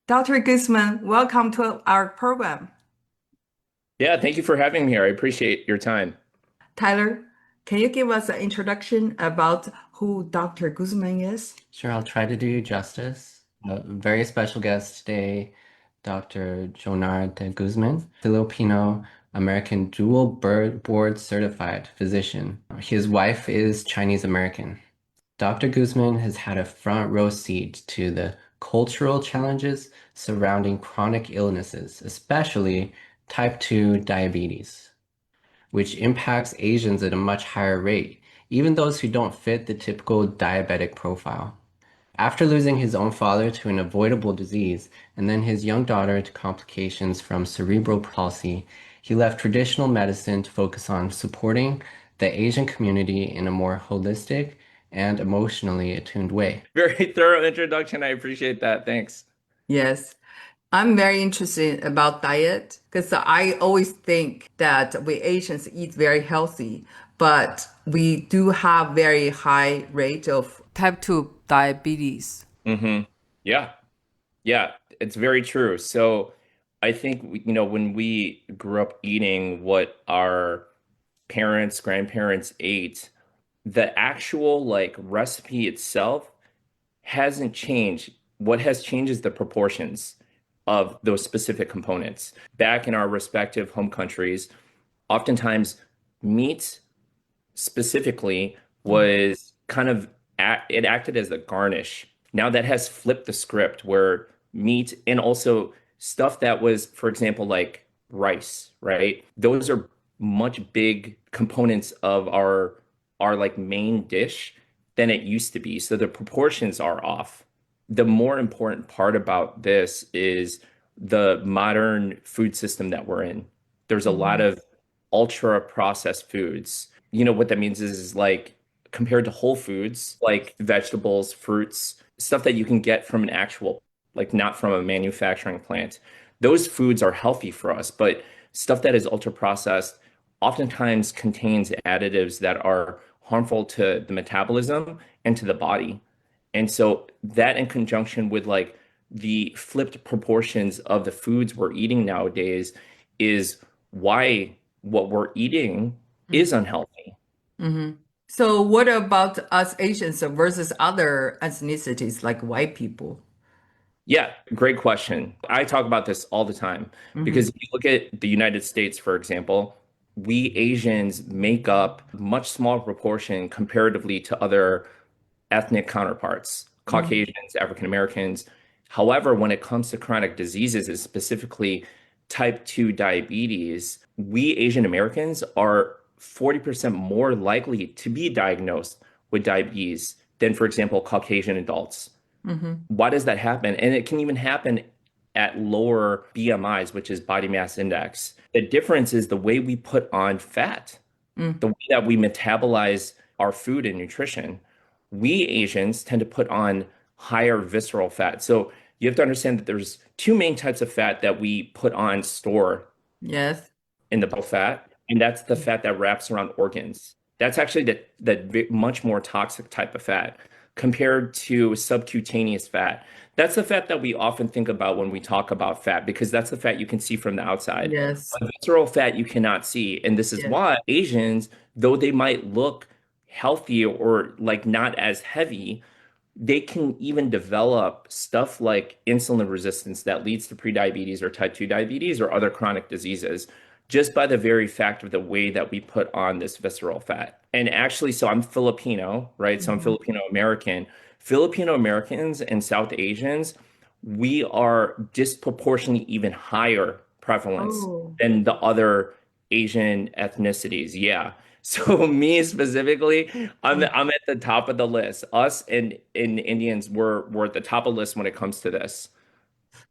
Dr. Guzman, welcome to our program. Yeah, thank you for having me here. I appreciate your time. Tyler, can you give us an introduction about who Dr. Guzman is? Sure, I'll try to do you justice. A very special guest today, Dr. Jonard Guzman, Filipino American board certified physician. His wife is Chinese American. Dr. Guzman has had a front row seat to the cultural challenges surrounding chronic illnesses, especially type 2 diabetes, which impacts Asians at a much higher rate, even those who don't fit the typical diabetic profile. After losing his own father to an avoidable disease and then his young daughter to complications from cerebral palsy, he left traditional medicine to focus on supporting the Asian community in a more holistic and emotionally attuned way. Very thorough introduction. I appreciate that. Thanks. Yes, I'm very interested about diet because I always think that we Asians eat very healthy, but we do have very high rate of type 2 diabetes. hmm Yeah, yeah, it's very true. So I think, when we grew up eating what our parents, grandparents ate, the actual like recipe itself hasn't changed. What has changed is the proportions of those specific components. Back in our respective home countries, oftentimes meat specifically Mm. was kind of it acted as a garnish. Now that has flipped the script where meat and also stuff that was, for example, like rice, right? Those are much big components of our like main dish than it used to be. So the proportions are off. The more important part about this is the modern food system that we're in. There's a lot Mhm. of ultra processed foods. You know what that means is like compared to whole foods, like vegetables, fruits, stuff that you can get from an actual, like not from a manufacturing plant. Those foods are healthy for us, but stuff that is ultra processed oftentimes contains additives that are harmful to the metabolism and to the body. And so that in conjunction with like the flipped proportions of the foods we're eating nowadays is why what we're eating is unhealthy. Mm-hmm. So what about us Asians versus other ethnicities like white people? Yeah, great question. I talk about this all the time because Mm-hmm. if you look at the United States, for example, we Asians make up a much smaller proportion comparatively to other ethnic counterparts, Mm-hmm. Caucasians, African Americans. However, when it comes to chronic diseases, and specifically type 2 diabetes, we Asian Americans are 40% more likely to be diagnosed with diabetes than, for example, Caucasian adults. Mm-hmm. Why does that happen? And it can even happen at lower BMIs, which is body mass index. The difference is the way we put on fat, Mm. the way that we metabolize our food and nutrition. We Asians tend to put on higher visceral fat. So you have to understand that there's two main types of fat that we put on store Yes. in the bone fat, and that's the fat that wraps around organs. That's actually the much more toxic type of fat compared to subcutaneous fat. That's the fat that we often think about when we talk about fat because that's the fat you can see from the outside. Yes. But visceral fat you cannot see. And this is Yes. why Asians, though they might look healthy or like not as heavy, they can even develop stuff like insulin resistance that leads to prediabetes or type 2 diabetes or other chronic diseases just by the very fact of the way that we put on this visceral fat. And actually, so I'm Filipino, right? So I'm Mhm. Filipino American. Filipino Americans and South Asians, we are disproportionately even higher prevalence Oh. than the other Asian ethnicities. Yeah. So me specifically, I'm at the top of the list. Us and Indians were at the top of the list when it comes to this.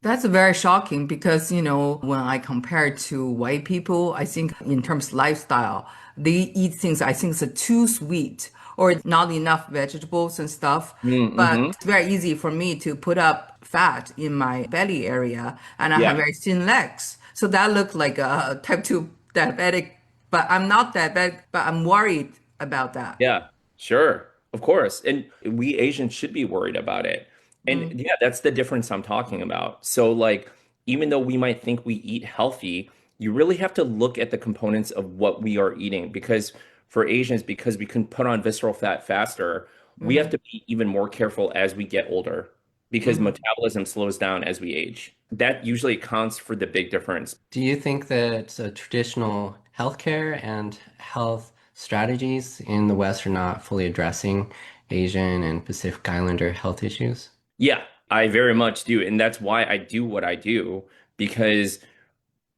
That's very shocking because, when I compare to white people, I think in terms of lifestyle, they eat things I think are too sweet or not enough vegetables and stuff. But Mm-hmm. it's very easy for me to put up fat in my belly area and I have Yeah. very thin legs. So that looked like a type 2 diabetic, but I'm not diabetic, but I'm worried about that. Yeah. Sure. Of course. And we Asians should be worried about it. And yeah, that's the difference I'm talking about. So, like, even though we might think we eat healthy, you really have to look at the components of what we are eating. Because for Asians, because we can put on visceral fat faster, we have Mm-hmm. to be even more careful as we get older because Mm-hmm. metabolism slows down as we age. That usually accounts for the big difference. Do you think that traditional healthcare and health strategies in the West are not fully addressing Asian and Pacific Islander health issues? Yeah, I very much do. And that's why I do what I do, because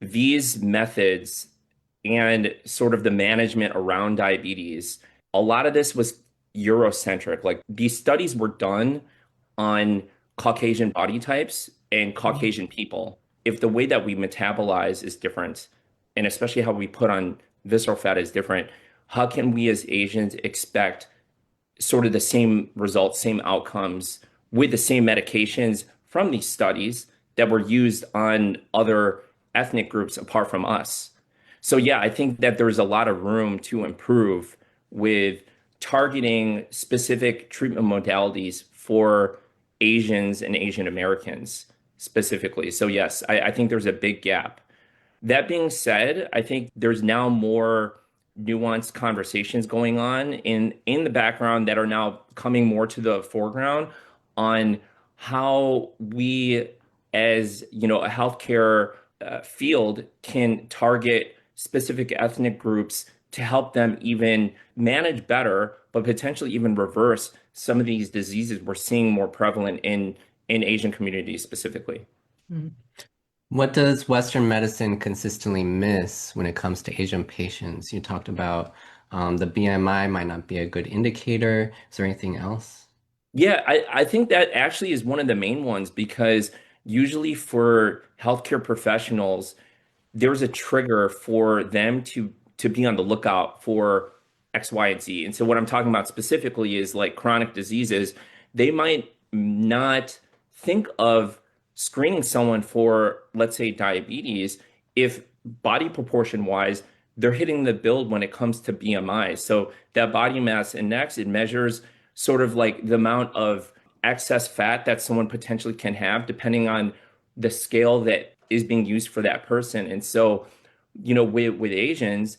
these methods and sort of the management around diabetes, a lot of this was Eurocentric. Like these studies were done on Caucasian body types and Caucasian people. If the way that we metabolize is different, and especially how we put on visceral fat is different, how can we as Asians expect sort of the same results, same outcomes with the same medications from these studies that were used on other ethnic groups apart from us? So, yeah, I think that there's a lot of room to improve with targeting specific treatment modalities for Asians and Asian Americans specifically. So, yes, I think there's a big gap. That being said, I think there's now more nuanced conversations going on in the background that are now coming more to the foreground on how we, as a healthcare field, can target specific ethnic groups to help them even manage better, but potentially even reverse some of these diseases we're seeing more prevalent in Asian communities specifically. Mm-hmm. What does Western medicine consistently miss when it comes to Asian patients? You talked about the BMI might not be a good indicator. Is there anything else? Yeah, I think that actually is one of the main ones because usually for healthcare professionals, there's a trigger for them to be on the lookout for X, Y, and Z. And so what I'm talking about specifically is like chronic diseases. They might not think of screening someone for, let's say, diabetes if body proportion wise, they're hitting the build when it comes to BMI. So that body mass index, it measures sort of like the amount of excess fat that someone potentially can have depending on the scale that is being used for that person. And so, with Asians,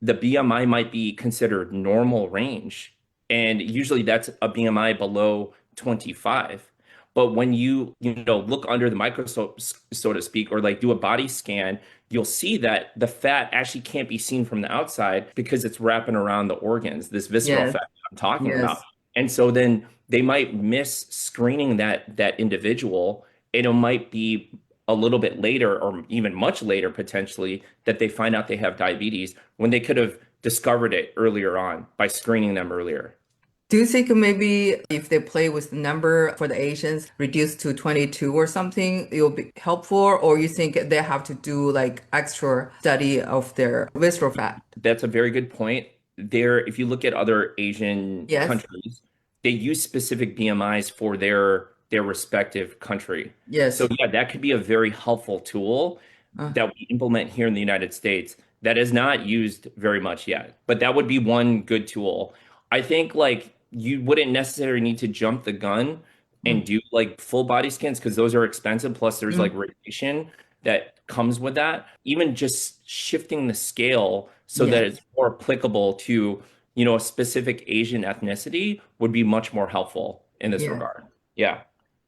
the BMI might be considered normal range. And usually that's a BMI below 25. But when you look under the microscope, so to speak, or like do a body scan, you'll see that the fat actually can't be seen from the outside because it's wrapping around the organs, this visceral Yes, fat that I'm talking about. yes. And so then they might miss screening that individual, and it might be a little bit later or even much later potentially that they find out they have diabetes when they could have discovered it earlier on by screening them earlier. Do you think maybe if they play with the number for the Asians reduced to 22 or something, it will be helpful? Or you think they have to do like extra study of their visceral fat? That's a very good point. There, if you look at other Asian Yes, countries, they use specific BMIs for their respective country. So yes. yeah, that could be a very helpful tool Uh, that we implement here in the United States that is not used very much yet. But that would be one good tool. I think like you wouldn't necessarily need to jump the gun and mm, do like full body scans because those are expensive. Plus, there's like mm, radiation that comes with that. Even just shifting the scale so that yes, it's more applicable to, a specific Asian ethnicity would be much more helpful in this yeah. regard. Yeah.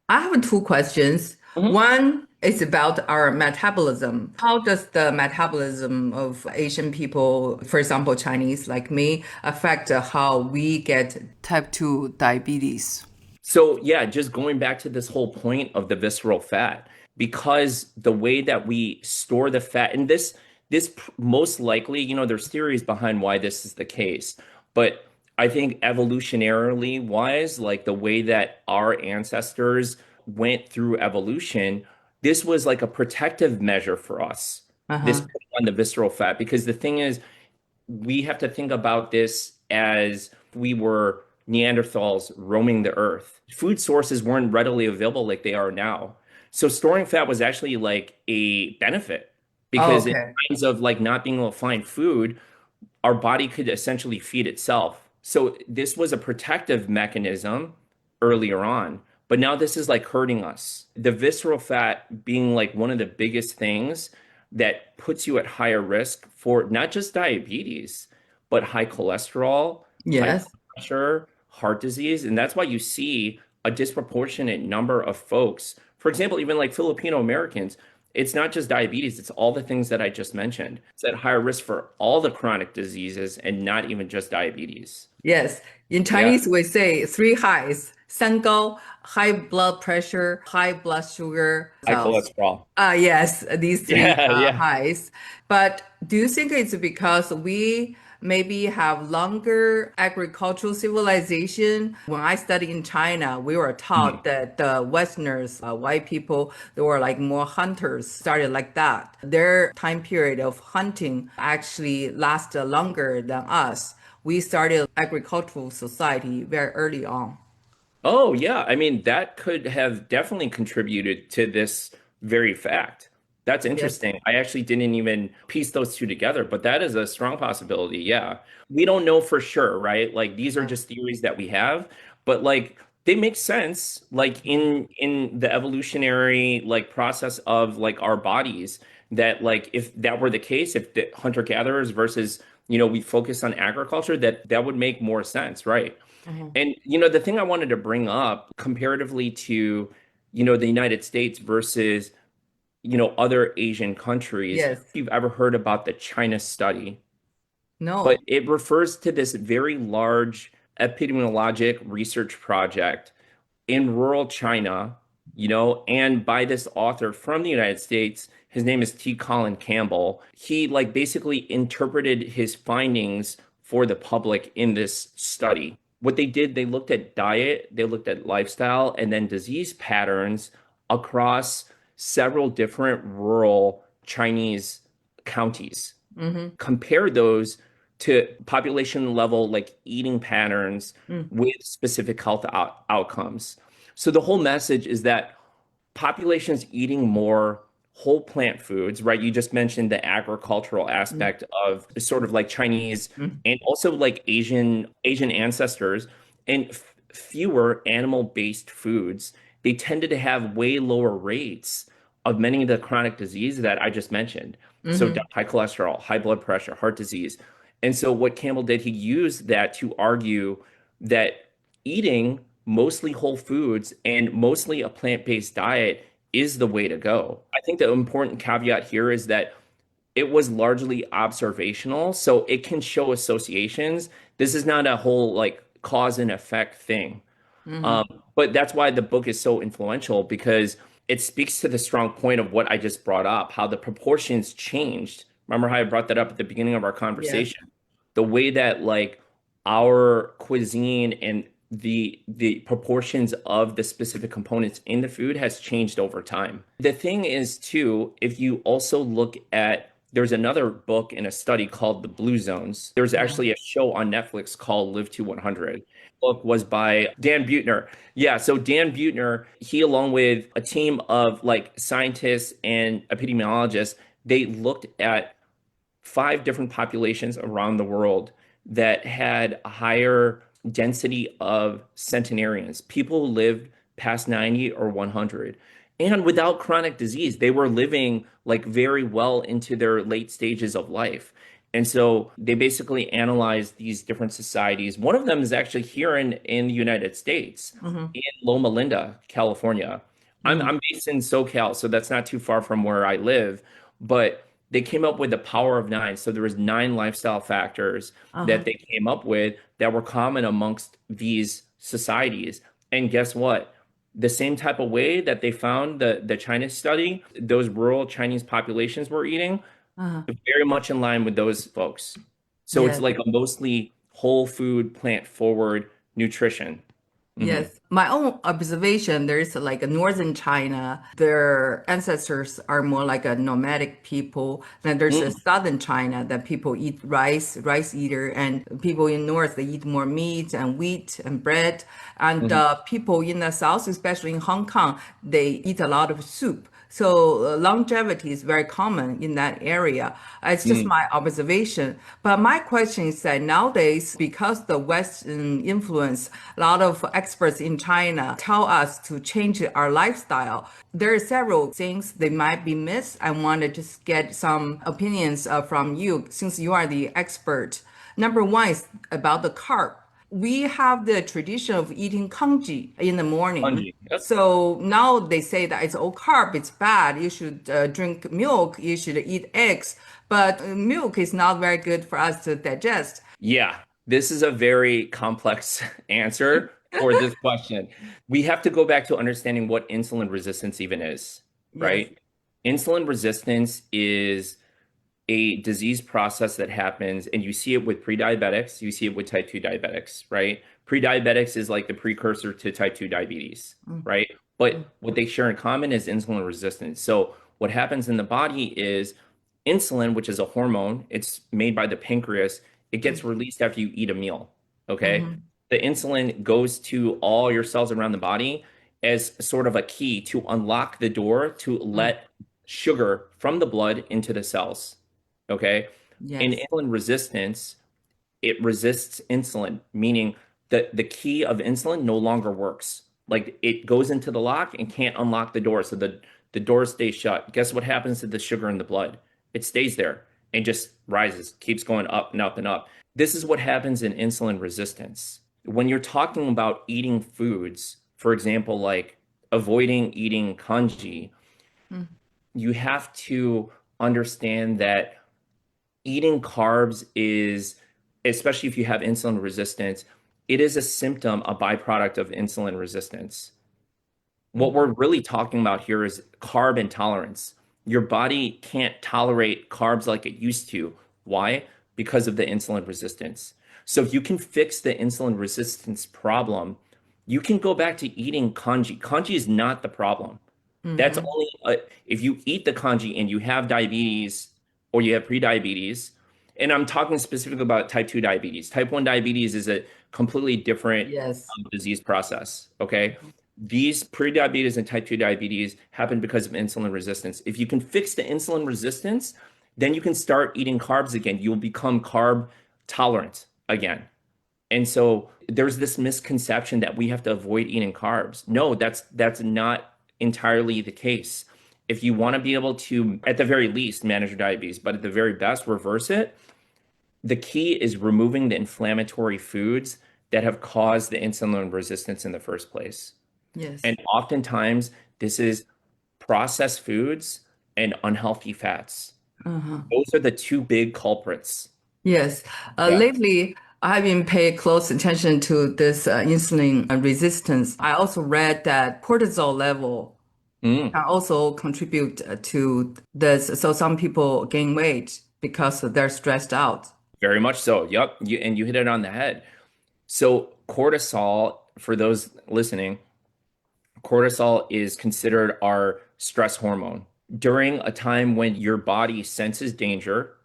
I have two questions. Mhm. One is about our metabolism. How does the metabolism of Asian people, for example, Chinese like me, affect how we get type 2 diabetes? So, yeah, just going back to this whole point of the visceral fat, because the way that we store the fat, and most likely, there's theories behind why this is the case, but I think evolutionarily wise, like the way that our ancestors went through evolution, this was like a protective measure for us, this Uh-huh. putting on the visceral fat, because the thing is, we have to think about this as we were Neanderthals roaming the earth. Food sources weren't readily available like they are now. So storing fat was actually like a benefit Oh, because in okay. times of like not being able to find food, our body could essentially feed itself. So this was a protective mechanism earlier on. but now this is like hurting us. The visceral fat being like one of the biggest things that puts you at higher risk for not just diabetes, but high cholesterol, high blood Yes. pressure, heart disease. And that's why you see a disproportionate number of folks, for example, even like Filipino Americans, it's not just diabetes, it's all the things that I just mentioned. It's at higher risk for all the chronic diseases and not even just diabetes. Yes. In Yeah, Chinese, we say three highs, 三高, high blood pressure, high blood sugar. high So, cholesterol. yes, these three Yeah, yeah. highs. But do you think it's because we maybe have longer agricultural civilization? When I studied in China, we were taught that the Westerners, white people, they were like more hunters, started like that. Their time period of hunting actually lasted longer than us. We started agricultural society very early on. Oh, yeah. I mean, that could have definitely contributed to this very fact. That's Yes. interesting. I actually didn't even piece those two together, but that is a strong possibility. Yeah. We don't know for sure, right? Like these are Yeah. just theories that we have, but like they make sense like in the evolutionary like process of like our bodies that like if that were the case, if the hunter gatherers versus, we focus on agriculture, that would make more sense, right? Mhm. And the thing I wanted to bring up comparatively to, the United States versus, other Asian countries, if Yes. you've ever heard about the China study, but No. it refers to this very large epidemiologic research project in rural China, and by this author from the United States. His name is T. Colin Campbell. He like basically interpreted his findings for the public in this study. What they did, they looked at diet, they looked at lifestyle, and then disease patterns across several different rural Chinese counties. Mm-hmm. Compare those to population level like eating patterns Mm. with specific health outcomes. So the whole message is that populations eating more whole plant foods, right? You just mentioned the agricultural Mm. aspect of sort of like Chinese Mm. and also like Asian ancestors and fewer animal-based foods. They tended to have way lower rates of many of the chronic diseases that I just mentioned. So Mm-hmm. high cholesterol, high blood pressure, heart disease. And so what Campbell did, he used that to argue that eating mostly whole foods and mostly a plant-based diet is the way to go. I think the important caveat here is that it was largely observational, so it can show associations. This is not a whole like cause and effect thing. Mm-hmm. Um, but that's why the book is so influential because it speaks to the strong point of what I just brought up, how the proportions changed. Remember how I brought that up at the beginning of our Yes. conversation? The way that like our cuisine and the proportions of the specific components in the food has changed over time. The thing is too, if you also look at there's another book in a study called The Blue Zones. There's Yeah. actually a show on Netflix called Live to 100. Book was by Dan Buettner. Yeah, so Dan Buettner, he along with a team of like scientists and epidemiologists, they looked at 5 different populations around the world that had a higher density of centenarians, people who lived past 90 or 100. And without chronic disease, they were living like very well into their late stages of life. And so they basically analyzed these different societies. One of them is actually here in the United States, Mm-hmm. in Loma Linda, California. I'm Mm-hmm. I'm based in SoCal, so that's not too far from where I live, but they came up with the power of nine. So there was 9 lifestyle factors Uh-huh. that they came up with that were common amongst these societies. And guess what? The same type of way that they found the China study, those rural Chinese populations were eating, Uh-huh. very much in line with those folks. So it's Yes. like a mostly whole food, plant forward nutrition. Hmm. Yes, my own observation, there's like a northern China, their ancestors are more like a nomadic people. Then there's a southern China that people eat rice eater, and people in north, they eat more meat and wheat and bread. And Hmm. people in the south, especially in Hong Kong, they eat a lot of soup. So longevity is very common in that area. It's just Mm, my observation. But my question is that nowadays, because the Western influence, a lot of experts in China tell us to change our lifestyle. There are several things they might be missed. I wanted to get some opinions from you since you are the expert. Number one is about the carb. We have the tradition of eating congee in the morning. spongy. Yep. So now they say that it's all carb, it's bad. You should drink milk, you should eat eggs. But milk is not very good for us to digest. Yeah, this is a very complex answer for this question. We have to go back to understanding what insulin resistance even is, Yes. right? Insulin resistance is a disease process that happens, and you see it with pre-diabetics, you see it with type 2 diabetics, right? Pre-diabetics is like the precursor to type 2 diabetes, right? But what they share in common is insulin resistance. So what happens in the body is insulin, which is a hormone, it's made by the pancreas, it gets released after you eat a meal, okay? Mm-hmm. The insulin goes to all your cells around the body as sort of a key to unlock the door to let sugar from the blood into the cells. Okay. In Yes. insulin resistance, it resists insulin, meaning that the key of insulin no longer works. Like it goes into the lock and can't unlock the door. So the door stays shut. Guess what happens to the sugar in the blood? It stays there and just rises, keeps going up and up and up. This is what happens in insulin resistance. When you're talking about eating foods, for example, like avoiding eating congee, you have to understand that eating carbs is, especially if you have insulin resistance, it is a symptom, a byproduct of insulin resistance. What we're really talking about here is carb intolerance. Your body can't tolerate carbs like it used to. Why? Because of the insulin resistance. So if you can fix the insulin resistance problem, you can go back to eating congee. Congee is not the problem. That's Mm-hmm. only if you eat the congee and you have diabetes or you have prediabetes, and I'm talking specifically about type 2 diabetes. Type 1 diabetes is a completely different Yes. disease process, okay? These prediabetes and type 2 diabetes happen because of insulin resistance. If you can fix the insulin resistance, then you can start eating carbs again. You'll become carb tolerant again. And so there's this misconception that we have to avoid eating carbs. No, that's not entirely the case. If you want to be able to, at the very least, manage your diabetes, but at the very best, reverse it, the key is removing the inflammatory foods that have caused the insulin resistance in the first place. Yes. And oftentimes, this is processed foods and unhealthy fats. Uh-huh. Those are the two big culprits. Yes. Yeah. Lately, I've been paying close attention to this insulin resistance. I also read that cortisol level Mm. can also contribute to this. So some people gain weight because they're stressed out. Very much so. Yep. And you hit it on the head. So, cortisol, for those listening, cortisol is considered our stress hormone. During a time when your body senses danger,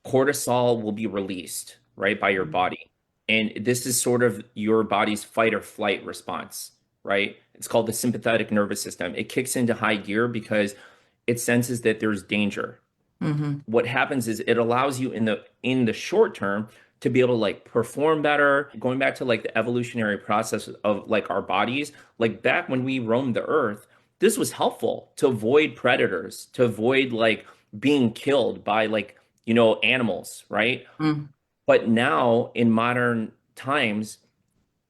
cortisol will be released, right, by your body. And this is sort of your body's fight or flight response, right? It's called the sympathetic nervous system. It kicks into high gear because it senses that there's danger. Mm-hmm. What happens is it allows you in the short term to be able to like perform better. Going back to like the evolutionary process of like our bodies, like back when we roamed the earth, this was helpful to avoid predators, to avoid like being killed by like, animals, right? But now in modern times,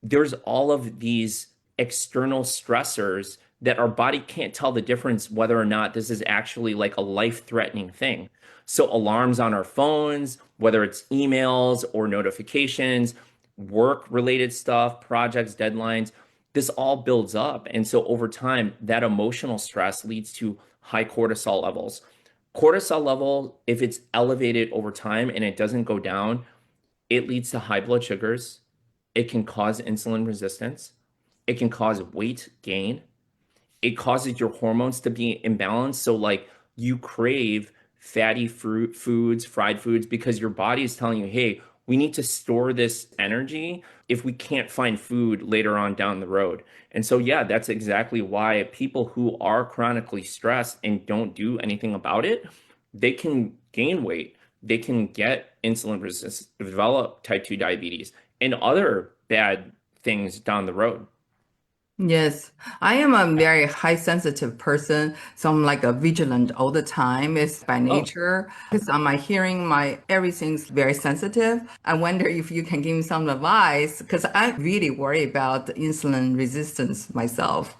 there's all of these external stressors that our body can't tell the difference whether or not this is actually like a life-threatening thing. So alarms on our phones, whether it's emails or notifications, work-related stuff, projects, deadlines, this all builds up. And so over time, that emotional stress leads to high cortisol levels. Cortisol level, if it's elevated over time and it doesn't go down, it leads to high blood sugars. It can cause insulin resistance. It can cause weight gain. It causes your hormones to be imbalanced. So, like, you crave fatty fruit foods, fried foods, because your body is telling you, hey, we We need to store this energy if we can't find food later on down the road. And so, yeah, that's exactly why people who are chronically stressed and don't do anything about it, they can gain weight, they can get insulin resistance, develop type 2 diabetes, and other bad things down the road. Yes, I am a very high sensitive person, so I'm like a vigilant all the time. It's by Oh, nature. Because on my hearing, my everything's very sensitive. I wonder if you can give me some advice, because I really worry about insulin resistance myself.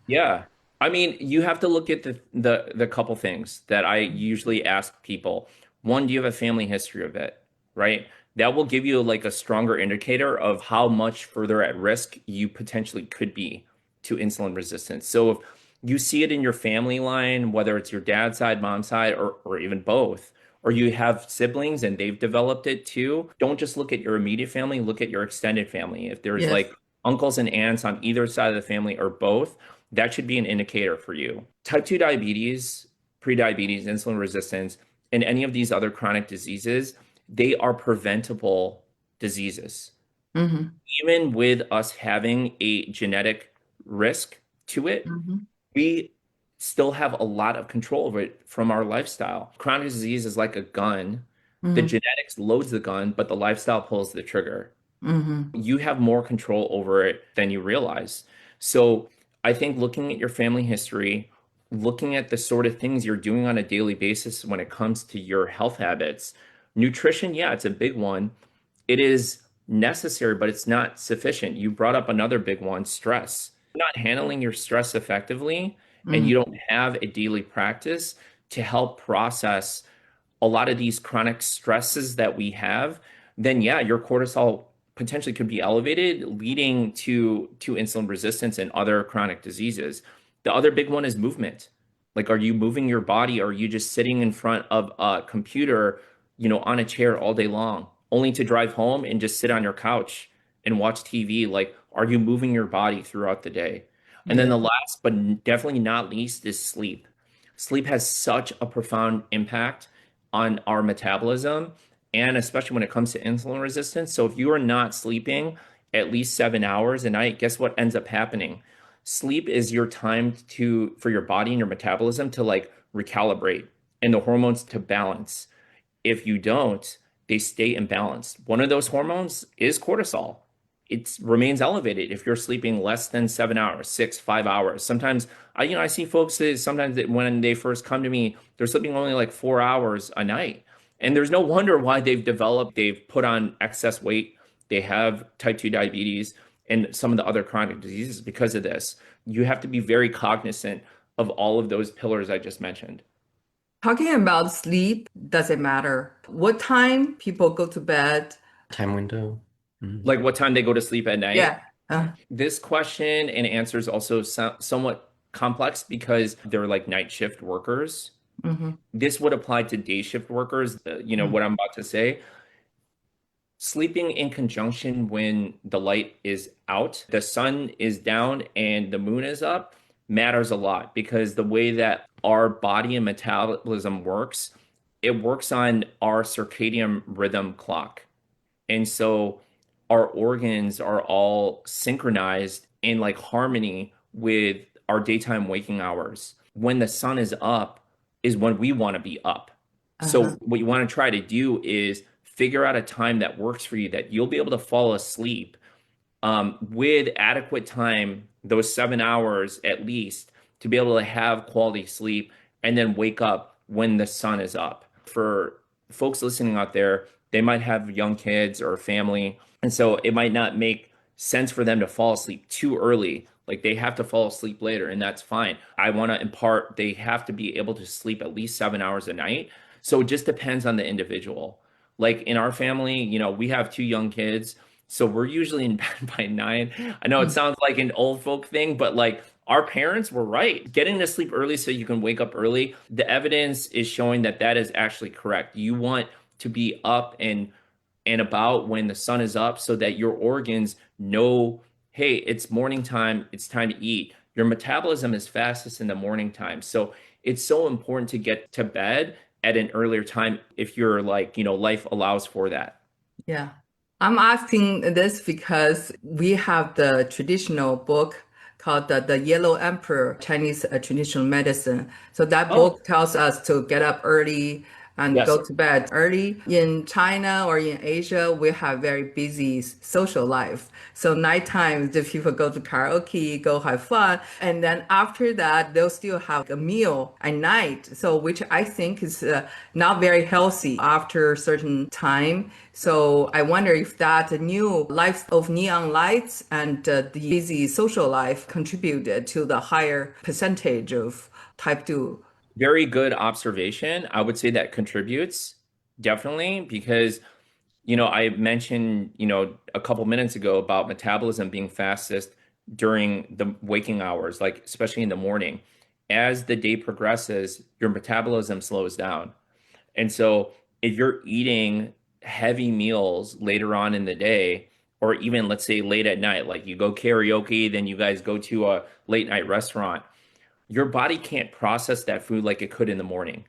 yeah. I mean, you have to look at the couple things that I usually ask people. One, do you have a family history of it? Right? That will give you like a stronger indicator of how much further at risk you potentially could be to insulin resistance. So if you see it in your family line, whether it's your dad's side, mom's side, or even both, or you have siblings and they've developed it too, don't just look at your immediate family, look at your extended family. If there's Yes. like uncles and aunts on either side of the family or both, that should be an indicator for you. Type 2 diabetes, prediabetes, insulin resistance, and any of these other chronic diseases, they are preventable diseases. Hmm. Even with us having a genetic risk to it, Hmm. we still have a lot of control over it from our lifestyle. Chronic disease is like a gun. The Hmm. genetics loads the gun, but the lifestyle pulls the trigger. Hmm. You have more control over it than you realize. So I think looking at your family history, looking at the sort of things you're doing on a daily basis when it comes to your health habits, nutrition, yeah, it's a big one. It is necessary, but it's not sufficient. You brought up another big one, stress. Not handling your stress effectively, and you Hmm. don't have a daily practice to help process a lot of these chronic stresses that we have, then yeah, your cortisol potentially could be elevated, leading to insulin resistance and other chronic diseases. The other big one is movement. Like, are you moving your body, or are you just sitting in front of a computer, on a chair all day long, only to drive home and just sit on your couch and watch TV? Like, are you moving your body throughout the day? And then Yeah. the last, but definitely not least, is sleep. Sleep has such a profound impact on our metabolism, and especially when it comes to insulin resistance. So if you are not sleeping at least 7 hours a night, guess what ends up happening? Sleep is your time for your body and your metabolism to like recalibrate and the hormones to balance. If you don't, they stay imbalanced. One of those hormones is cortisol. It remains elevated if you're sleeping less than 7 hours, 6, 5 hours. Sometimes I see folks that sometimes that when they first come to me, they're sleeping only like 4 hours a night. And there's no wonder why they've put on excess weight. They have type 2 diabetes and some of the other chronic diseases because of this. You have to be very cognizant of all of those pillars I just mentioned. Talking about sleep, does it matter what time people go to bed? Time window. Mhm. Like what time they go to sleep at night. Yeah. Uh, This question and answer is also somewhat complex because they're like night shift workers. mhm, This would apply to day shift workers. mhm. What I'm about to say. Sleeping in conjunction when the light is out, the sun is down, and the moon is up matters a lot because the way that our body and metabolism works, it works on our circadian rhythm clock. And so our organs are all synchronized in like harmony with our daytime waking hours. When the sun is up is when we want to be up. So Uh-huh. what you want to try to do is figure out a time that works for you that you'll be able to fall asleep with adequate time, those 7 hours at least, to be able to have quality sleep and then wake up when the sun is up. For folks listening out there, they might have young kids or family, and so it might not make sense for them to fall asleep too early. Like they have to fall asleep later, and that's fine. I want to impart they have to be able to sleep at least 7 hours a night. So it just depends on the individual. Like in our family, we have two young kids. So we're usually in bed by 9. I know it Mm. sounds like an old folk thing, but like our parents were right. Getting to sleep early so you can wake up early, the evidence is showing that that is actually correct. You want to be up and about when the sun is up so that your organs know, hey, it's morning time, it's time to eat. Your metabolism is fastest in the morning time. So it's so important to get to bed at an earlier time if you're like, life allows for that. Yeah. I'm asking this because we have the traditional book called the Yellow Emperor, Chinese traditional medicine. So that Oh, book tells us to get up early and yes. go to bed early. In China or in Asia, we have very busy social life. So nighttime, the people go to karaoke, go have fun. And then after that, they'll still have a meal at night. So which I think is not very healthy after a certain time. So I wonder if that new life of neon lights and the busy social life contributed to the higher percentage of type 2. Very good observation. I would say that contributes definitely because, I mentioned, a couple minutes ago about metabolism being fastest during the waking hours, like especially in the morning. As the day progresses, your metabolism slows down. And so if you're eating heavy meals later on in the day, or even let's say late at night, like you go karaoke, then you guys go to a late night restaurant, your body can't process that food like it could in the morning.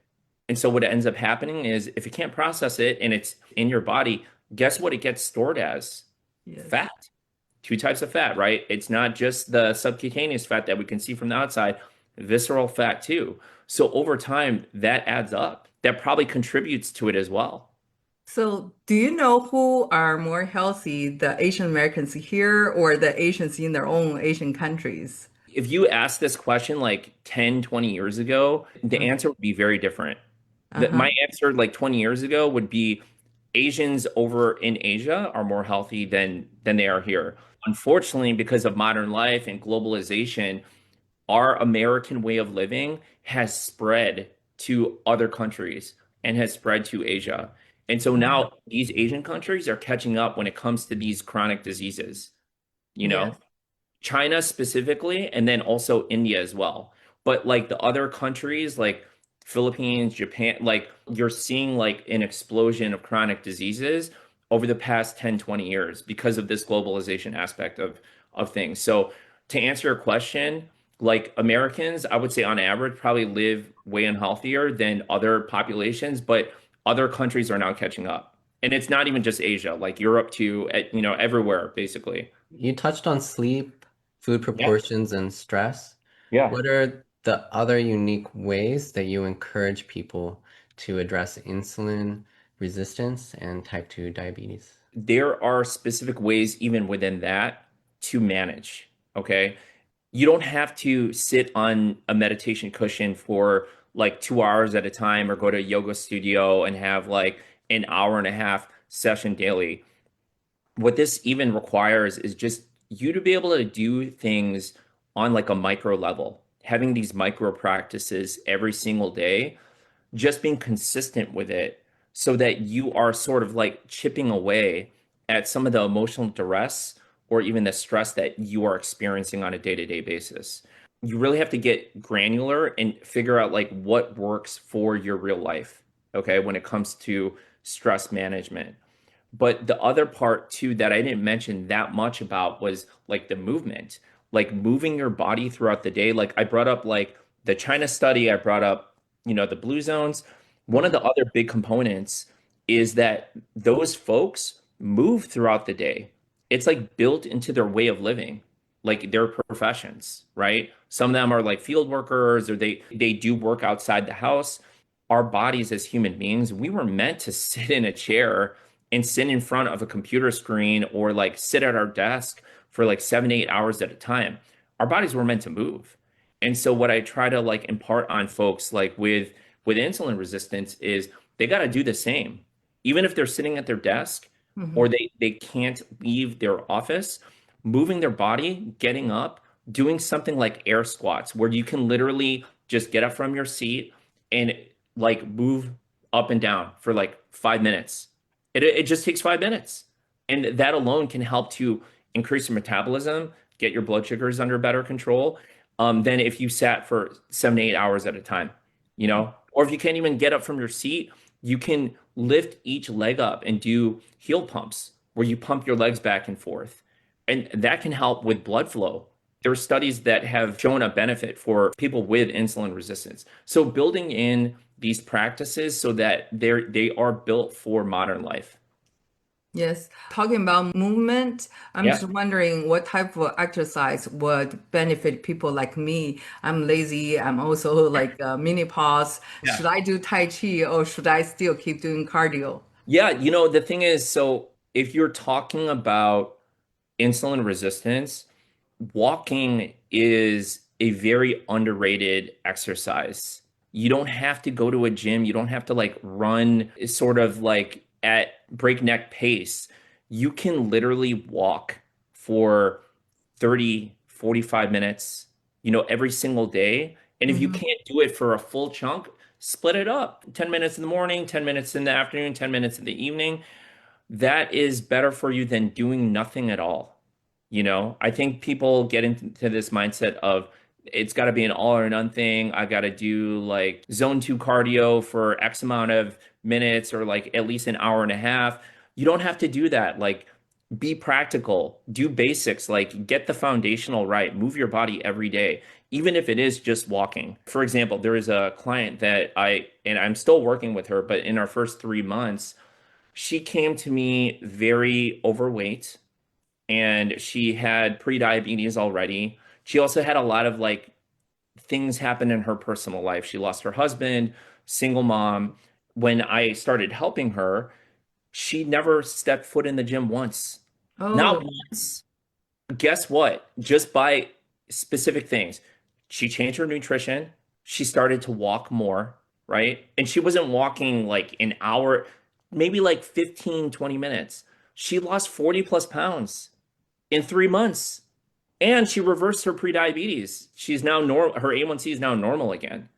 And so what ends up happening is if it can't process it and it's in your body, guess what it gets stored as? Yes. Fat. Two types of fat, right? It's not just the subcutaneous fat that we can see from the outside, visceral fat too. So over time, that adds up. That probably contributes to it as well. So do you know who are more healthy, the Asian Americans here or the Asians in their own Asian countries? If you asked this question like 10, 20 years ago, the Uh, answer would be very different. uh-huh. My answer like 20 years ago would be Asians over in Asia are more healthy than they are here. Unfortunately, because of modern life and globalization, our American way of living has spread to other countries and has spread to Asia. And so Uh-huh. now these Asian countries are catching up when it comes to these chronic diseases, you know? Yes. China specifically, and then also India as well. But like the other countries, like Philippines, Japan, like you're seeing like an explosion of chronic diseases over the past 10, 20 years because of this globalization aspect of things. So to answer your question, like Americans, I would say on average probably live way unhealthier than other populations, but other countries are now catching up. And it's not even just Asia, like Europe too, everywhere basically. You touched on sleep, food Yeah. proportions, and stress. Yeah. What are the other unique ways that you encourage people to address insulin resistance and type 2 diabetes? There are specific ways even within that to manage. Okay. You don't have to sit on a meditation cushion for like 2 hours at a time or go to a yoga studio and have like an hour and a half session daily. What this even requires is just you to be able to do things on like a micro level, having these micro practices every single day, just being consistent with it so that you are sort of like chipping away at some of the emotional duress or even the stress that you are experiencing on a day-to-day basis. You really have to get granular and figure out like what works for your real life, okay, when it comes to stress management. But the other part too that I didn't mention that much about was like the movement, like moving your body throughout the day. Like I brought up like the China study, I brought up, the blue zones. One of Mhm. the other big components is that those folks move throughout the day. It's like built into their way of living, like their professions, right? Some of them are like field workers or they do work outside the house. Our bodies as human beings, we were meant to sit in a chair and sit in front of a computer screen or like sit at our desk for like 7 to 8 hours at a time. Our bodies were meant to move. And so what I try to like impart on folks like with insulin resistance is they got to do the same. Even if they're sitting at their desk or Mhm. they can't leave their office, moving their body, getting up, doing something like air squats where you can literally just get up from your seat and like move up and down for like 5 minutes. It just takes 5 minutes. And that alone can help to increase your metabolism, get your blood sugars under better control, than if you sat for 7 to 8 hours at a time, Or if you can't even get up from your seat, you can lift each leg up and do heel pumps where you pump your legs back and forth. And that can help with blood flow. There are studies that have shown a benefit for people with insulin resistance. So building in these practices so that they are built for modern life. Yes. Talking about movement, I'm Yeah. just wondering what type of exercise would benefit people like me. I'm lazy. I'm also like menopause. Yeah. Should I do Tai Chi or should I still keep doing cardio? Yeah, the thing is, so if you're talking about insulin resistance, walking is a very underrated exercise. You don't have to go to a gym. You don't have to like run sort of like at breakneck pace. You can literally walk for 30, 45 minutes, every single day. And if you Hmm. can't do it for a full chunk, split it up. 10 minutes in the morning, 10 minutes in the afternoon, 10 minutes in the evening. That is better for you than doing nothing at all. I think people get into this mindset of it's got to be an all or none thing. I got to do like zone two cardio for X amount of minutes or like at least an hour and a half. You don't have to do that. Like, be practical, do basics, like get the foundational right, move your body every day, even if it is just walking. For example, there is a client that and I'm still working with her, but in our first 3 months, she came to me very overweight and she had pre-diabetes already. She also had a lot of like things happen in her personal life. She lost her husband, single mom. When I started helping her, she never stepped foot in the gym once. Not Oh, once. Guess what? Just by specific things. She changed her nutrition. She started to walk more, right? And she wasn't walking like an hour, maybe like 15, 20 minutes. She lost 40 plus pounds in 3 months. And she reversed her prediabetes. She's now normal. Her A1C is now normal again.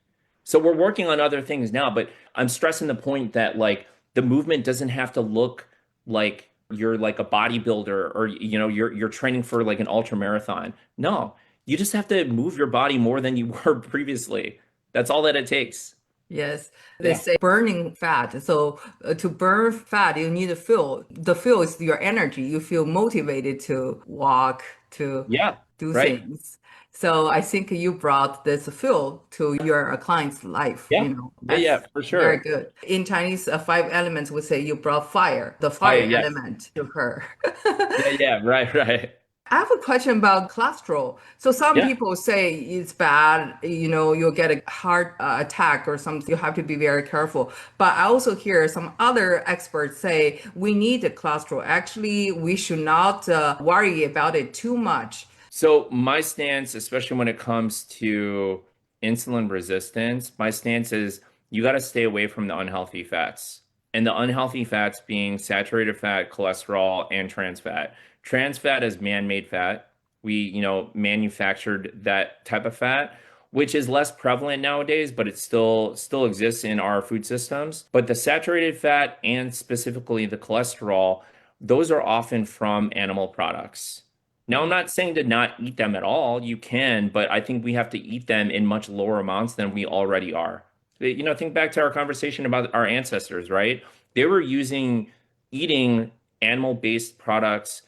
So we're working on other things now, but I'm stressing the point that like the movement doesn't have to look like you're like a bodybuilder or you're training for like an ultra marathon. No, you just have to move your body more than you were previously. That's all that it takes. yes. They Yeah. say burning fat. So to burn fat, you need a fuel. The fuel is your energy. You feel motivated to walk, to Yeah. do Right. things. So I think you brought this fuel to your client's life. Yeah. Yeah, That's yeah, for very sure. good. In Chinese, five elements would say you brought fire, the Fire, fire yes. element to her. Yeah, yeah, right, right. I have a question about cholesterol. So some Yeah. people say it's bad, you'll get a heart attack or something. You have to be very careful. But I also hear some other experts say we need the cholesterol. Actually, we should not worry about it too much. So my stance, especially when it comes to insulin resistance, my stance is you got to stay away from the unhealthy fats. And the unhealthy fats being saturated fat, cholesterol, and trans fat. Trans fat is man-made fat. We, manufactured that type of fat, which is less prevalent nowadays, but it still exists in our food systems. But the saturated fat and specifically the cholesterol, those are often from animal products. Now, I'm not saying to not eat them at all. You can, but I think we have to eat them in much lower amounts than we already are. Think back to our conversation about our ancestors, right? They were eating animal-based products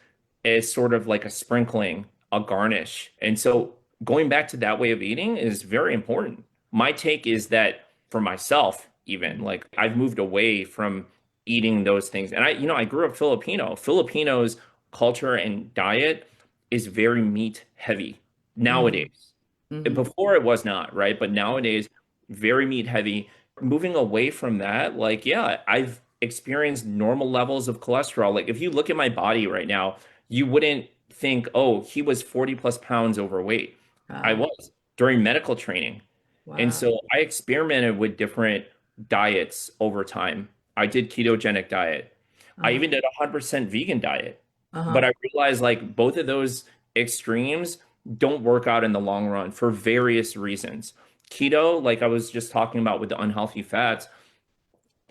as sort of like a sprinkling, a garnish. And so going back to that way of eating is very important. My take is that for myself, even like I've moved away from eating those things. And I grew up Filipino. Filipinos culture and diet is very meat heavy Hmm. nowadays. Hmm. Before it was not, right? But nowadays, very meat heavy. Moving away from that, like, yeah, I've experienced normal levels of cholesterol. Like, if you look at my body right now, you wouldn't think, oh, he was 40 plus pounds overweight. I Wow. was during medical training. And Wow. so I experimented with different diets over time. I did ketogenic diet. I Uh-huh. even did a 100% vegan diet. But Uh-huh. I realized like both of those extremes don't work out in the long run for various reasons. Keto, like I was just talking about with the unhealthy fats,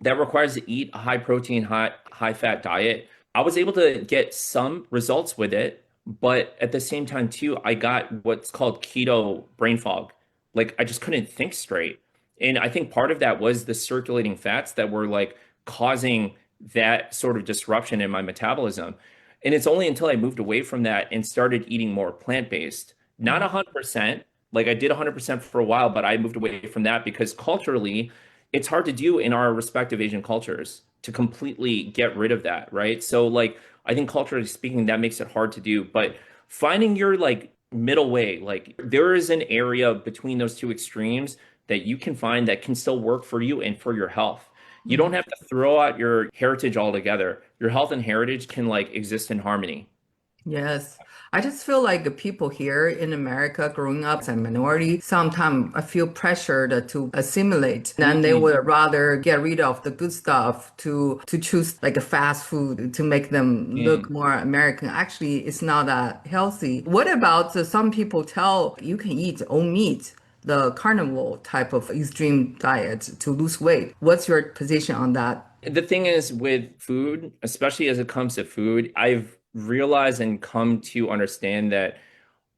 that requires to eat a high protein, high fat diet. I was able to get some results with it, but at the same time too, I got what's called keto brain fog. Like I just couldn't think straight. And I think part of that was the circulating fats that were like causing that sort of disruption in my metabolism. And it's only until I moved away from that and started eating more plant-based, not Uh-huh. 100%. Like I did 100% for a while, but I moved away from that because culturally, it's hard to do in our respective Asian cultures. to completely get rid of that, right? So like I think culturally speaking, that makes it hard to do. But finding your like middle way, like there is an area between those two extremes that you can find that can still work for you and for your health. You don't have to throw out your heritage altogether. Your health and heritage can like exist in harmony. Yes. I just feel like the people here in America growing up as a minority, sometimes I feel pressured to assimilate. Then they Mhm. would rather get rid of the good stuff to choose like a fast food to make them look Mm. more American. Actually, it's not that healthy. What about some people tell you can eat all meat, the carnivore type of extreme diet to lose weight? What's your position on that? The thing is with food, especially as it comes to food, I've realized and come to understand that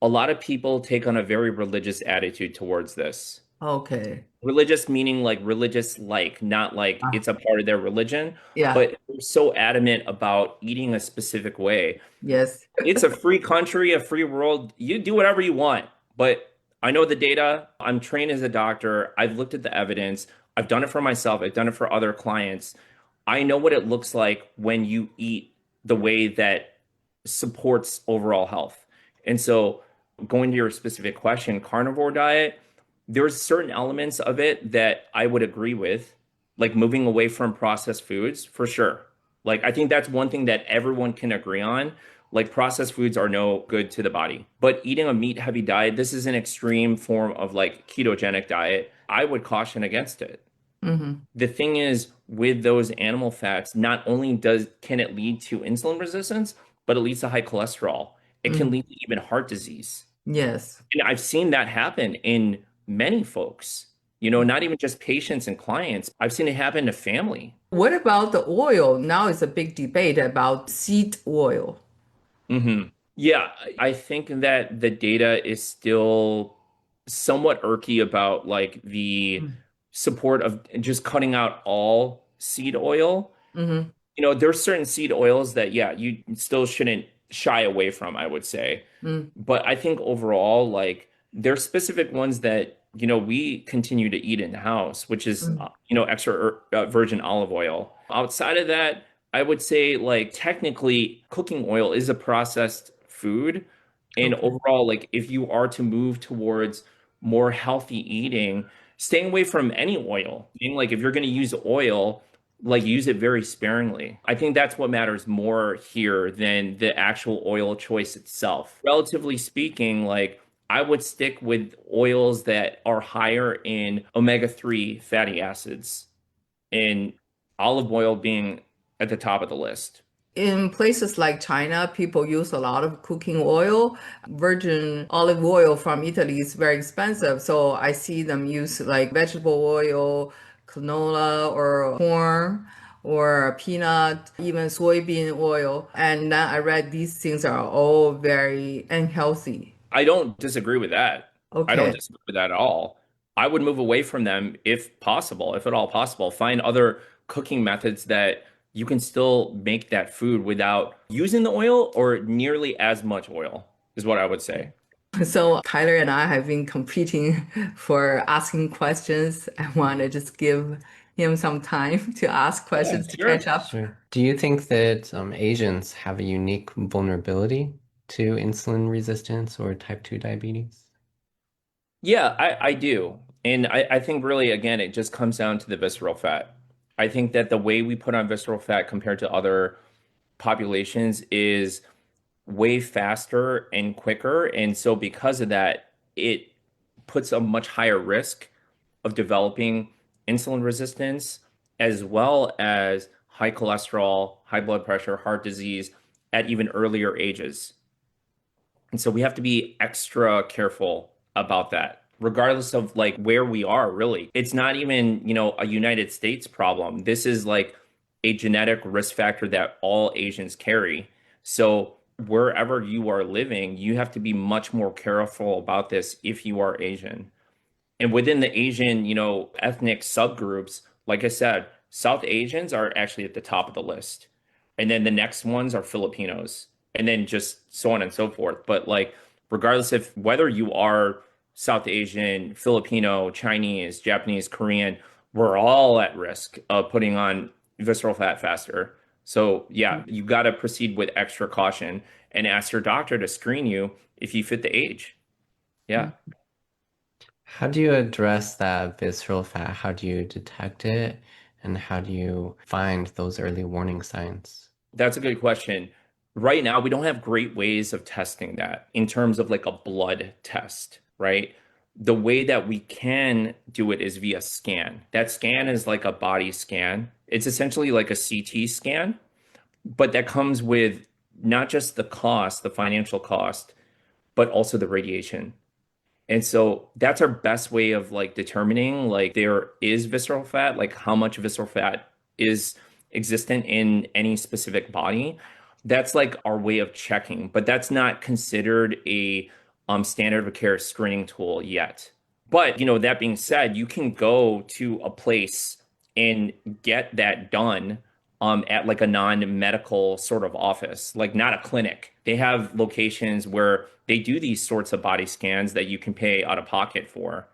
a lot of people take on a very religious attitude towards this. Okay. Religious meaning like religious like, not like Ah, it's a part of their religion, yeah. but they're so adamant about eating a specific way. Yes. It's a free country, a free world. You do whatever you want. But I know the data. I'm trained as a doctor. I've looked at the evidence. I've done it for myself. I've done it for other clients. I know what it looks like when you eat the way that supports overall health. And so, going to your specific question, carnivore diet, there's certain elements of it that I would agree with, like moving away from processed foods for sure. Like, I think that's one thing that everyone can agree on. Like, processed foods are no good to the body. But eating a meat heavy diet, this is an extreme form of like ketogenic diet. I would caution against it. Hmm. The thing is, with those animal fats, not only does can it lead to insulin resistance, but it leads to high cholesterol. It can Hmm. lead to even heart disease. Yes. And I've seen that happen in many folks, not even just patients and clients. I've seen it happen to family. What about the oil? Now it's a big debate about seed oil. Hmm. Yeah, I think that the data is still somewhat irky about like the support of just cutting out all seed oil. Mm-hmm. There's certain seed oils that, yeah, you still shouldn't shy away from, I would say. But I think overall, like, there's specific ones that, we continue to eat in the house, which is, Mm-hmm. extra virgin olive oil. Outside of that, I would say, like, technically, cooking oil is a processed food. And Okay. overall, like, if you are to move towards more healthy eating, staying away from any oil, meaning like if you're going to use oil, like use it very sparingly. I think that's what matters more here than the actual oil choice itself. Relatively speaking, like I would stick with oils that are higher in omega-3 fatty acids, and olive oil being at the top of the list. In places like China, people use a lot of cooking oil. Virgin olive oil from Italy is very expensive. So I see them use like vegetable oil, canola or corn or peanut, even soybean oil. And then I read these things are all very unhealthy. I don't disagree with that. I don't Okay. disagree with that at all. I would move away from them if possible, if at all possible. Find other cooking methods that you can still make that food without using the oil or nearly as much oil, is what I would say. So Tyler and I have been competing for asking questions. I want to just give him some time to ask Yeah, questions to catch sure. up. Sure. Do you think that Asians have a unique vulnerability to insulin resistance or type 2 diabetes? Yeah, I do. And I think really, again, it just comes down to the visceral fat. I think that the way we put on visceral fat compared to other populations is way faster and quicker. And so because of that, it puts a much higher risk of developing insulin resistance as well as high cholesterol, high blood pressure, heart disease at even earlier ages. And so we have to be extra careful about that, regardless of like where we are, really. It's not even, a United States problem. This is like a genetic risk factor that all Asians carry. So wherever you are living, you have to be much more careful about this if you are Asian. And within the Asian, ethnic subgroups, like I said, South Asians are actually at the top of the list. And then the next ones are Filipinos, and then just so on and so forth. But like, regardless of whether you are South Asian, Filipino, Chinese, Japanese, Korean, we're all at risk of putting on visceral fat faster. So yeah, you got to proceed with extra caution and ask your doctor to screen you if you fit the age. Yeah. How do you address that visceral fat? How do you detect it? And how do you find those early warning signs? That's a good question. Right now, we don't have great ways of testing that in terms of like a blood test, right? The way that we can do it is via scan. That scan is like a body scan. It's essentially like a CT scan, but that comes with not just the cost, the financial cost, but also the radiation. And so that's our best way of like determining like there is visceral fat, like how much visceral fat is existent in any specific body. That's like our way of checking, but that's not considered a standard of care screening tool yet. But that being said, you can go to a place and get that done at like a non-medical sort of office, like not a clinic. They have locations where they do these sorts of body scans that you can pay out of pocket for,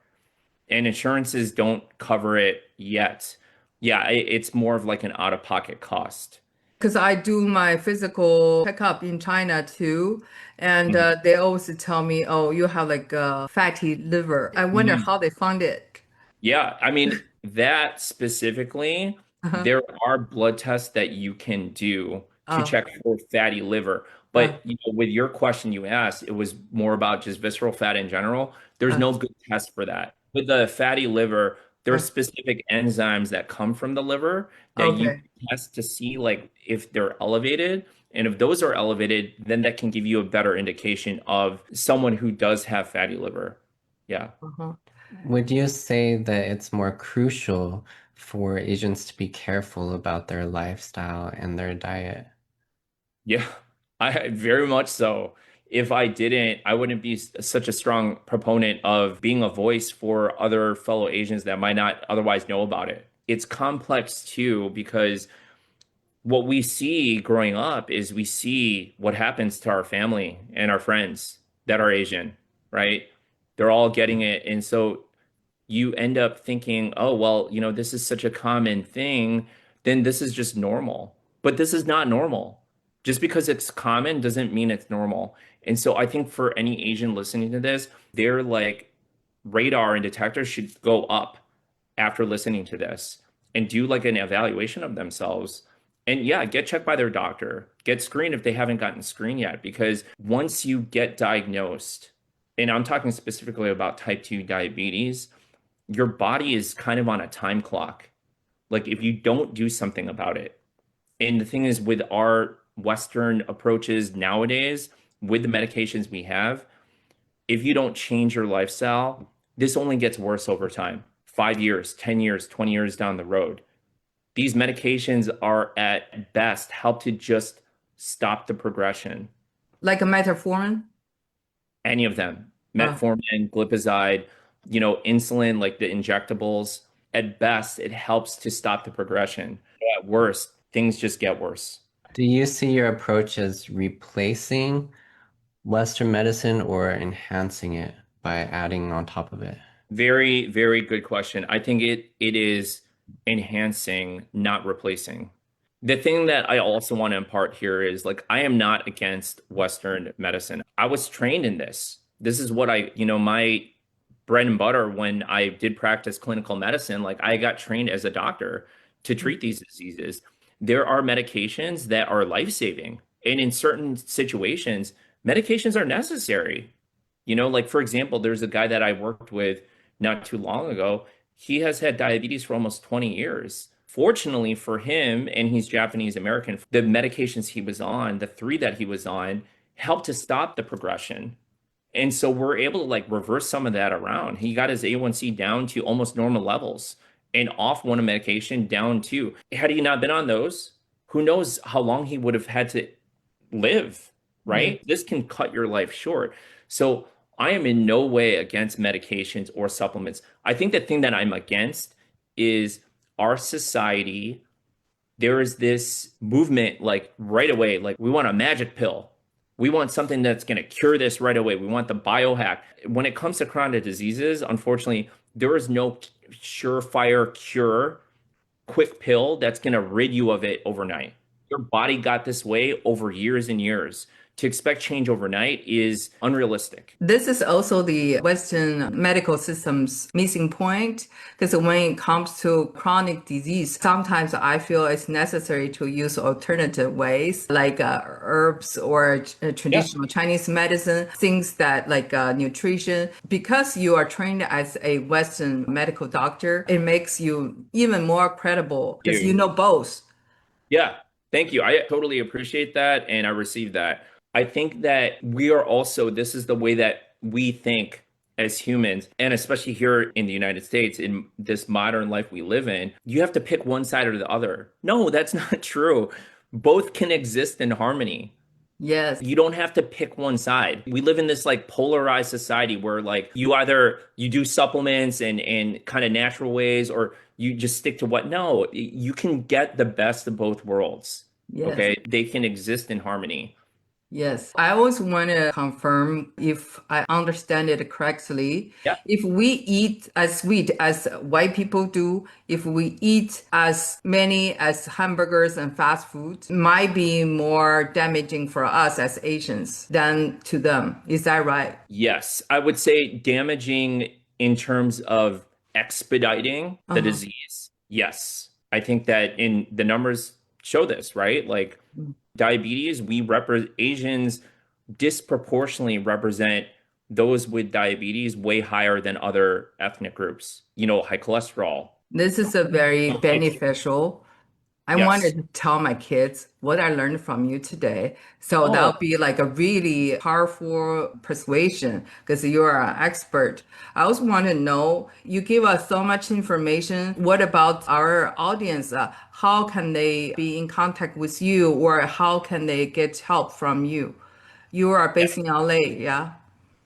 and insurances don't cover it yet. Yeah, it's more of like an out-of-pocket cost. Because I do my physical checkup in China too, and they always tell me, "Oh, you have like a fatty liver." I wonder Mhm. how they found it. Yeah, I mean, that specifically, Uh-huh. there are blood tests that you can do to Uh, check for fatty liver. uh, But with your question you asked, it was more about just visceral fat in general. There's uh, no good test for that. With the fatty liver, there are uh, specific enzymes that come from the liver that you okay. can test to see like if they're elevated. And if those are elevated, then that can give you a better indication of someone who does have fatty liver. Yeah. Uh-huh. Would you say that it's more crucial for Asians to be careful about their lifestyle and their diet? Yeah, I very much so. If I didn't, I wouldn't be such a strong proponent of being a voice for other fellow Asians that might not otherwise know about it. It's complex too, because what we see growing up is we see what happens to our family and our friends that are Asian, right? They're all getting it. And so you end up thinking, oh, well, this is such a common thing, then this is just normal. But this is not normal. Just because it's common doesn't mean it's normal. And so I think for any Asian listening to this, their like radar and detector should go up after listening to this and do like an evaluation of themselves. And yeah, get checked by their doctor, get screened if they haven't gotten screened yet, because once you get diagnosed, and I'm talking specifically about type 2 diabetes, your body is kind of on a time clock. Like if you don't do something about it. And the thing is, with our Western approaches nowadays, with the medications we have, if you don't change your lifestyle, this only gets worse over time. 5 years, 10 years, 20 years down the road. These medications are at best help to just stop the progression. Like a metformin. Any of them, Uh, metformin, glipizide, insulin, like the injectables, at best, it helps to stop the progression. At worst, things just get worse. Do you see your approach as replacing Western medicine or enhancing it by adding on top of it? Very, very good question. I think it is enhancing, not replacing. The thing that I also want to impart here is like I am not against Western medicine. I was trained in this. This is what my bread and butter when I did practice clinical medicine. Like I got trained as a doctor to treat these diseases. There are medications that are life-saving. And in certain situations, medications are necessary. Like for example, there's a guy that I worked with not too long ago. He has had diabetes for almost 20 years. Fortunately for him, and he's Japanese American, the medications he was on, the three that he was on, helped to stop the progression. And so we're able to like reverse some of that around. He got his A1C down to almost normal levels and off one medication down to, had he not been on those, who knows how long he would have had to live, yeah. right? This can cut your life short. So I am in no way against medications or supplements. I think the thing that I'm against is our society. There is this movement like right away, like we want a magic pill. We want something that's going to cure this right away. We want the biohack. When it comes to chronic diseases, unfortunately, there is no surefire cure quick pill that's going to rid you of it overnight. Your body got this way over years and years. To expect change overnight is unrealistic. This is also the Western medical system's missing point because when it comes to chronic disease, sometimes I feel it's necessary to use alternative ways like herbs or traditional Chinese medicine, things that like nutrition. Because you are trained as a Western medical doctor, it makes you even more credible because you know both. Yeah, thank you. I totally appreciate that and I receive that. I think that we are also, this is the way that we think as humans, and especially here in the United States, in this modern life we live in, you have to pick one side or the other. No, that's not true. Both can exist in harmony. Yes. You don't have to pick one side. We live in this like polarized society where like you either you do supplements and kind of natural ways or you just stick to what. No, you can get the best of both worlds. Yes. Okay? They can exist in harmony. Yes, I always want to confirm if I understand it correctly. Yeah. If we eat as sweet as white people do, if we eat as many as hamburgers and fast food, might be more damaging for us as Asians than to them. Is that right? Yes, I would say damaging in terms of expediting the Uh-huh. disease. Yes. I think that in the numbers show this, right? Like diabetes, we represent Asians disproportionately represent those with diabetes way higher than other ethnic groups. You know, high cholesterol. This is a very beneficial. I wanted Yes. to tell my kids what I learned from you today. So Oh, that'll be like a really powerful persuasion because you're an expert. I also want to know, you give us so much information. What about our audience? How can they be in contact with you or how can they get help from you? You are based in LA, yeah?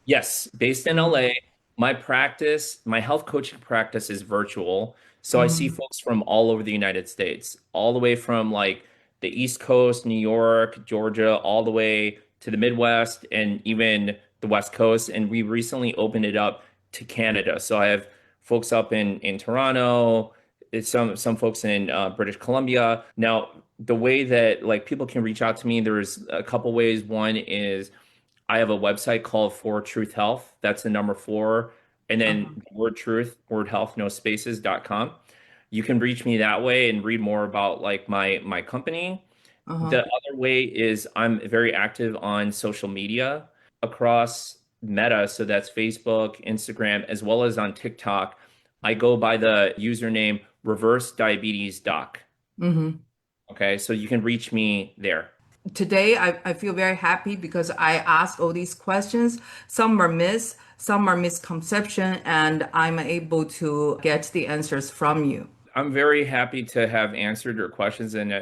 yes, based in Mhm. LA. My practice, my health coaching practice is virtual. So I see Mhm. folks from all over the United States, all the way from like the East Coast, New York, Georgia, all the way to the Midwest and even the West Coast. And we recently opened it up to Canada. So I have folks up in Toronto, it's some folks in British Columbia. Now, the way that like people can reach out to me, there's a couple ways. One is I have a website called For Truth Health. That's the number four. And Uh-huh. then word truth, word health, no spaces.com. You can reach me that way and read more about like my company. Uh-huh. The other way is I'm very active on social media across Meta. So that's Facebook, Instagram, as well as on TikTok. I go by the username reverse diabetes doc. Mhm. Okay. So you can reach me there. Today I feel very happy because I asked all these questions. Some are myths, some are misconception, and I'm able to get the answers from you. I'm very happy to have answered your questions and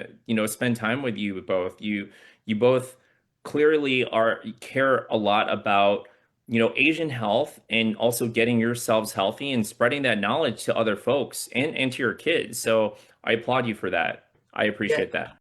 spend time with you both. You both clearly are care a lot about Asian health and also getting yourselves healthy and spreading that knowledge to other folks and to your kids. So I applaud you for that. I Yeah. appreciate that.